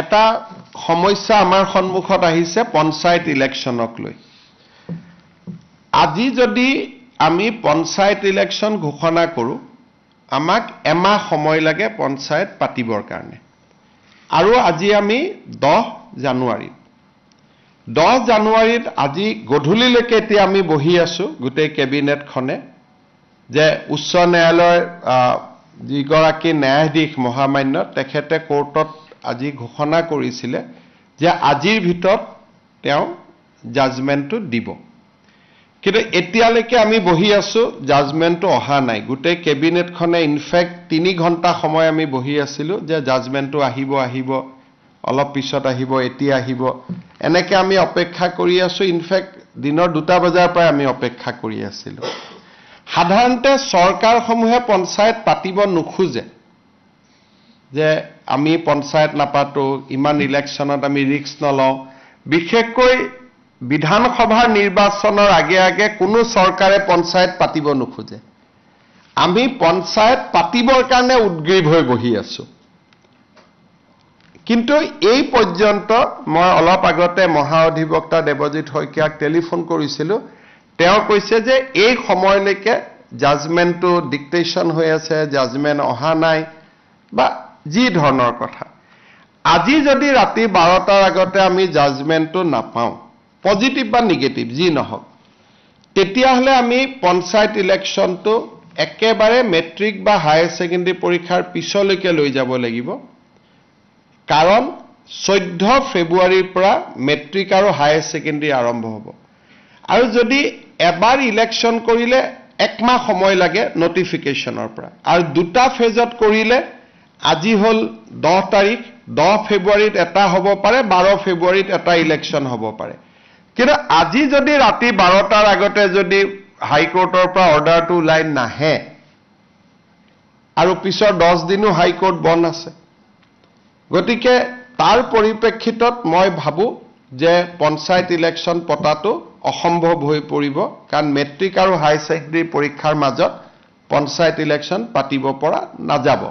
এটা সমস্যা আমাৰ সন্মুখত আহিছে পঞ্চায়ত ইলেকশ্যনক লৈ আজি যদি আমি পঞ্চায়ত ইলেকশ্যন ঘোষণা কৰো আমাক এমাহ সময় লাগে পঞ্চায়ত পাতিবৰ কাৰণে আৰু আজি আমি 10 জানুৱাৰীত আজি গধূলিলৈকে এতিয়া আমি বহি আছো গোটেই কেবিনেটখনে যে উচ্চ ন্যায়ালয়ৰ যিগৰাকী ন্যায়াধীশ মহামান্য তেখেতে কোৰ্টত আজি ঘোষণা কৰিছিলে যে আজিৰ ভিতৰত তেওঁ জাজমেন্টটো দিব কিন্তু এতিয়ালৈকে আমি বহি আছো জাজমেন্টটো অহা নাই গোটেই কেবিনেটখনে ইনফেক্ট 3 ঘণ্টা সময় আমি বহি আছিলো যে জাজমেন্টটো আহিব অলপ পিছত আহিব এতিয়া আহিব এনেকৈ আমি অপেক্ষা কৰি আছো ইনফেক্ট দিনৰ 2টা বজাৰ পৰা আমি অপেক্ষা কৰি আছিলো সাধাৰণতে চৰকাৰসমূহে পঞ্চায়ত পাতিব নোখোজে যে আমি পঞ্চায়ত নাপাতো ইমান ইলেকশ্যনত আমি ৰিস্ক নলওঁ বিশেষকৈ বিধানসভাৰ নিৰ্বাচনৰ আগে কোনো চৰকাৰে পঞ্চায়ত পাতিব নোখোজে আমি পঞ্চায়ত পাতিবৰ কাৰণে উদ্গ্ৰীৱ হৈ বহি আছো কিন্তু এই পৰ্যন্ত মই অলপ আগতে মহা অধিবক্তা দেৱজিৎ শইকীয়াক টেলিফোন কৰিছিলো তেওঁ কৈছে যে এই সময়লৈকে জাজমেন্টটো ডিক্টেশ্যন হৈ আছে জাজমেন্ট অহা নাই বা যি ধৰণৰ কথা আজি যদি ৰাতি 12টাৰ আগতে আমি জাজমেন্টটো নাপাওঁ পজিটিভ বা নেগেটিভ যি নহওক তেতিয়াহলে আমি পঞ্চায়ত ইলেকশ্যনটো একেবাৰে মেট্ৰিক বা হায়াৰ সেকেন্ডাৰী পৰীক্ষাৰ পিছলৈকে লৈ যাব লাগিব কাৰণ 14 ফেব্ৰুৱাৰীৰ পৰা মেট্ৰিক আৰু হায়াৰ সেকেন্ডাৰী আৰম্ভ হ'ব আৰু যদি এবাৰ ইলেকশ্যন কৰিলে একমাহ সময় লাগে নটিফিকেশনৰ পৰা আৰু দুটা ফেজত কৰিলে আজি হল 10 তাৰিখ 10 ফেব্ৰুৱাৰীত এটা হ'ব পাৰে 12 ফেব্ৰুৱাৰীত এটা ইলেকশ্যন হ'ব পাৰে কিন্তু আজি যদি ৰাতি 12টাৰ আগতে যদি হাইকোৰ্টৰ পৰা অৰ্ডাৰটো ওলাই নাহে আৰু পিছৰ 10 দিনো হাইকোৰ্ট বন্ধ আছে গতিকে তাৰ পৰিপ্ৰেক্ষিতত মই ভাবো যে পঞ্চায়ত ইলেকশ্যন পতাটো অসম্ভৱ হৈ পৰিব কাৰণ মেট্ৰিক আৰু হায়াৰ সেকেন্ডাৰী পৰীক্ষাৰ মাজত পঞ্চায়ত ইলেকশ্যন পাতিব পৰা নাযাব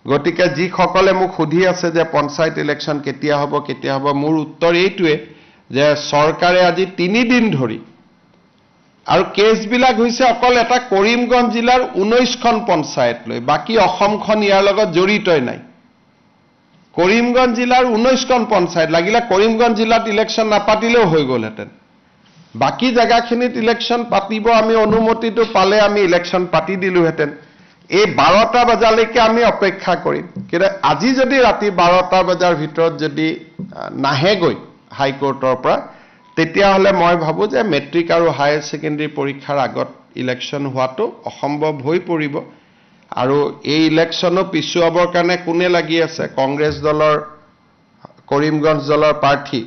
গতিকে যি সকলে মোক সুধি আছে যে পঞ্চায়ত ইলেকশ্যন কেতিয়া হ'ব মোৰ উত্তৰ এইটোৱে যে চৰকাৰে আজি 3 দিন ধৰি আৰু কেছবিলাক হৈছে অকল এটা কৰিমগঞ্জ জিলাৰ 19খন পঞ্চায়ত লৈ বাকি অসমখন ইয়াৰ লগত জড়িতই নাই কৰিমগঞ্জ জিলাৰ 19খন পঞ্চায়ত লাগিলে কৰিমগঞ্জ জিলাত ইলেকশ্যন নাপাতিলেও হৈ গ'লহেঁতেন বাকি জায়গাখিনিত ইলেকশ্যন পাতিব আমি অনুমতিটো পালে আমি ইলেকশ্যন পাতি দিলোহেঁতেন এই 12টা বজালৈকে আমি অপেক্ষা কৰিম কিন্তু আজি যদি ৰাতি 12টা বজাৰ ভিতৰত যদি নাহেগৈ হাইকোৰ্টৰ পৰা তেতিয়াহলে মই ভাবো যে মেট্ৰিক আৰু হায়াৰ সেকেন্ডাৰী পৰীক্ষাৰ আগত ইলেকশ্যন হোৱাটো অসম্ভৱ হৈ পৰিব আৰু এই ইলেকশ্যনো পিছুৱাবৰ কাৰণে কোনে লাগি আছে কংগ্ৰেছ দলৰ কৰিমগঞ্জ দলৰ প্ৰাৰ্থী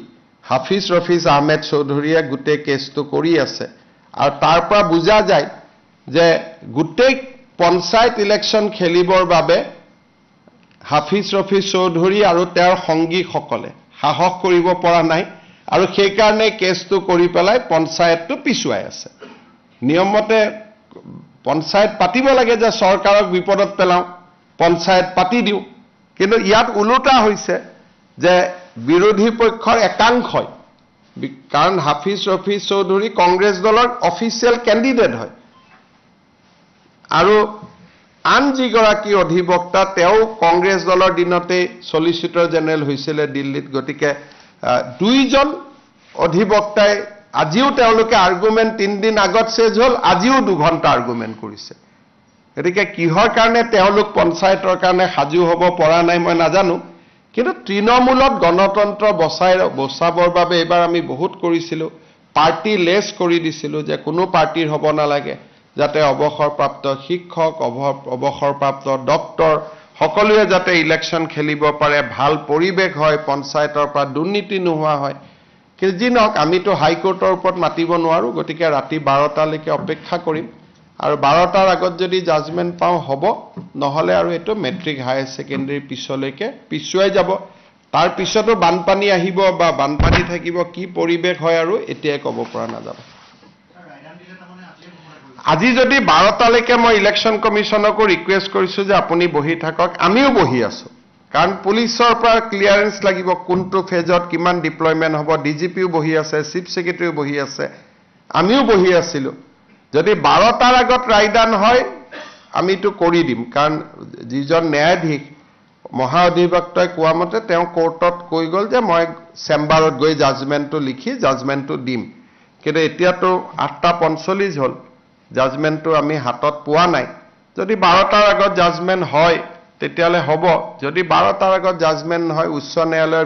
হাফিজ ৰফিজ আহমেদ চৌধুৰীয়ে গোটেই কেছটো কৰি আছে আৰু তাৰ পৰা বুজা যায় যে গোটেই পঞ্চায়ত ইলেকশ্যন খেলিবৰ বাবে হাফিজ ৰফিজ চৌধুৰী আৰু তেওঁৰ সংগীসকলে সাহস কৰিব পৰা নাই আৰু সেই কাৰণে কেছটো কৰি পেলাই পঞ্চায়তটো পিছুৱাই আছে নিয়মমতে পঞ্চায়ত পাতিব লাগে যে চৰকাৰক বিপদত পেলাও পঞ্চায়ত পাতি দিও কিন্তু ইয়াত উলুটা হৈছে যে বিৰোধী পক্ষৰ একাংশই কাৰণ হাফিজ ৰফিজ চৌধুৰী কংগ্ৰেছ দলৰ অফিচিয়েল কেণ্ডিডেট হয় আৰু আন যিগৰাকী অধিবক্তা তেওঁ কংগ্ৰেছ দলৰ দিনতে সলিচিটৰ জেনেৰেল হৈছিল দিল্লীত গতিকে দুইজন অধিবক্তাই আজিও তেওঁলোকে আৰ্গুমেন্ট 3 দিন আগত শেষ হল আজিও 2 ঘণ্টা আৰ্গুমেন্ট কৰিছে গতিকে কিহৰ কাৰণে তেওঁলোক পঞ্চায়তৰ কাৰণে সাজু হ'ব পৰা নাই মই নাজানো কিন্তু তৃণমূলত গণতন্ত্ৰ বচাবৰ বাবে এবাৰ আমি বহুত কৰিছিলো পাৰ্টি লেছ কৰি দিছিলো যে কোনো পাৰ্টিৰ হ'ব নালাগে যাতে অৱসৰপ্ৰাপ্ত শিক্ষক অৱসৰপ্ৰাপ্ত ডক্টৰ সকলোৱে যাতে ইলেকশ্যন খেলিব পাৰে ভাল পৰিৱেশ হয় পঞ্চায়তৰ পৰা দুৰ্নীতি নোহোৱা হয় কিন্তু যি নহওক আমিতো হাইকোৰ্টৰ ওপৰত মাতিব নোৱাৰো গতিকে ৰাতি 12টালৈকে অপেক্ষা কৰিম আৰু 12টাৰ আগত যদি জাজমেন্ট পাওঁ হ'ব নহলে আৰু এটো মেট্ৰিক হায়াৰ সেকেন্ডাৰী পিছলৈকে পিছুৱাই যাব তাৰ পিছতো বানপানী আহিব বা বানপানী থাকিব কি পৰিৱেশ হয় আৰু এতিয়াই ক'ব পৰা নাযাব আজি যদি 12টালৈকে মই ইলেকশ্যন কমিশনকো ৰিকুৱেষ্ট কৰিছো যে আপুনি বহি থাকক আমিও বহি আছো কাৰণ পুলিচৰ পৰা ক্লিয়াৰেন্স লাগিব কোনটো ফেজত কিমান ডিপ্লয়মেন্ট হ'ব ডিজিপিও বহি আছে চিফ সেক্ৰেটাৰীও বহি আছে আমিও বহি আছিলো যদি 12টাৰ আগত ৰায়দান হয় আমিটো কৰি দিম কাৰণ যিজন ন্যায়াধীশ মহা অধিবক্তাই কোৱা মতে তেওঁ কোৰ্টত কৈ গল যে মই চেম্বাৰত গৈ জাজমেন্টটো লিখি জাজমেন্টটো দিম কিন্তু এতিয়াতো 8:45 হল জাজমেন্টটো আমি হাতত পোৱা নাই যদি 12টাৰ আগত জাজমেন্ট হয় তেতিয়ালে হ'ব যদি 12টাৰ আগত জাজমেন্ট হয় উচ্চ ন্যায়ালয়ৰ